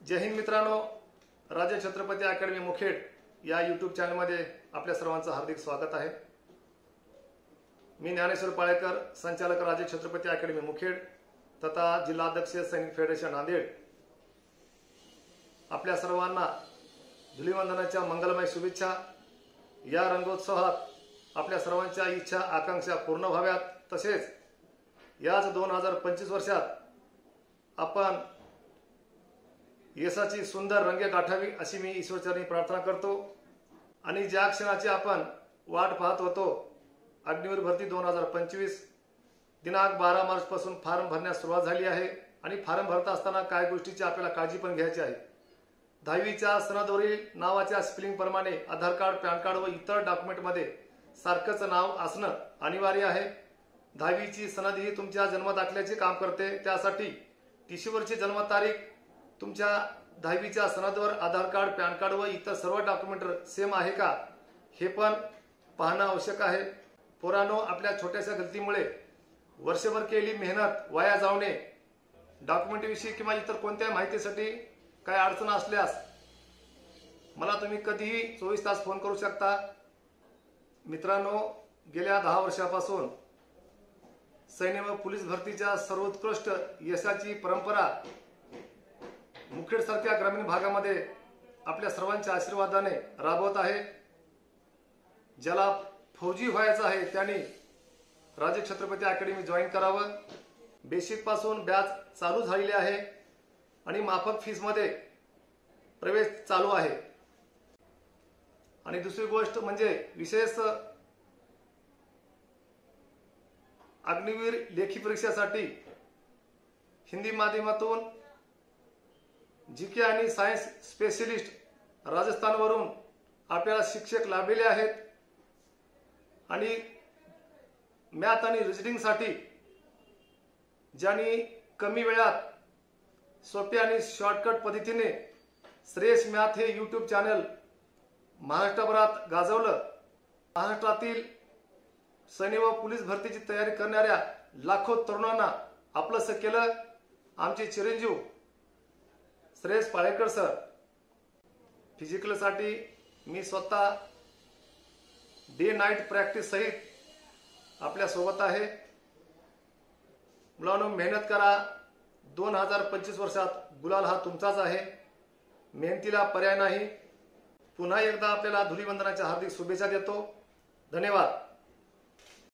जय हिंद मित्रांनो, राजे छत्रपती अकॅडमी मुखेड या यूट्यूब चॅनलमध्ये आपल्या सर्वांचं हार्दिक स्वागत आहे। मी ज्ञानेश्वर पाळेकर, संचालक राजे छत्रपती अकॅडमी मुखेड तथा जिल्हाध्यक्ष सैनिक फेडरेशन नांदेड। आपल्या सर्वांना धुलीवंदनाच्या मंगलमय शुभेच्छा। या रंगोत्सवात आपल्या सर्वांच्या इच्छा आकांक्षा पूर्ण व्हाव्यात, तसेच याच 2025 वर्षात आपण यशाची सुंदर रंगे गाठावी अशी मी ईश्वरचरणी प्रार्थना करतो। आणि ज्या क्षणाची आपण वाट पाहत होतो, अग्निवीर भरती 2025 दिनांक 12 मार्च पासून फॉर्म भरण्यास सुरुवात झाली आहे। आणि फॉर्म भरत असताना काय गोष्टीची आपल्याला काळजी पण घ्यायची आहे। 10वीच्या सनदवरील नावाच्या स्पेलिंग प्रमाणे आधार कार्ड, पॅन कार्ड व इतर डॉक्युमेंटमध्ये सारखंच नाव असणं अनिवार्य आहे। 10वीची सनद ही तुमच्या जन्मदाखल्याचे काम करते। त्यासाठी टीसीवरची जन्मतारीख तुमच्या 10वीच्या सनदवर आधार कार्ड, पॅन कार्ड व इतर सर्व डॉक्युमेंट सेम आहे का हे पण पाहणं आवश्यक आहे। पोरांनो, आपल्या छोट्याशा गलतीमुळे वर्षभर केलेली मेहनत वाया जाऊ नये। डॉक्युमेंट विषयी किंवा इतर कोणत्याही माहितीसाठी काय अडचण असल्यास मला तुम्ही कधीही 24 तास फोन करू शकता। मित्रांनो, गेल्या 10 वर्षापासून सैन्य व पोलीस भरतीच्या सर्वोत्कृष्ट यशाची परंपरा मुखेड सारख्या ग्रामीण भागामध्ये आपल्या सर्वांच्या आशीर्वादाने राबवत आहे। ज्याला फौजी व्हायचं आहे त्यांनी राजे छत्रपती अकॅडमी जॉईन करावं। बेसिक पासून बॅच चालू झालेली आहे आणि माफक फीस मध्ये प्रवेश चालू आहे। आणि दुसरी गोष्ट म्हणजे विशेष अग्निवीर लेखी परीक्षेसाठी हिंदी माध्यमातून जीके आणि सायन्स स्पेशलिस्ट राजस्थानवरून आपल्याला शिक्षक लाभलेले आहेत। आणि मॅथ आणि रिजनिंग साठी ज्यांनी कमी वेळात सोप्या आणि शॉर्टकट पद्धतीने श्रेयस मॅथ हे यूट्यूब चॅनल महाराष्ट्रभरात गाजवलं। महाराष्ट्रातील सैन्य व पोलीस भरतीची तयारी करणाऱ्या लाखो तरुणांना आपलंसं केलं आमचे चिरंजीव श्रेयस पाळेकर सर। फिजिकलसाठी मी स्वतः डे नाईट प्रॅक्टिस सहित आपल्या सोबत आहे। मुलांनो, मेहनत करा। 2025 वर्षात गुलाल हा तुमचाच आहे। मेहनतीला पर्याय नाही। पुन्हा एकदा आपल्याला धुलीवंदनाच्या हार्दिक शुभेच्छा देतो। धन्यवाद।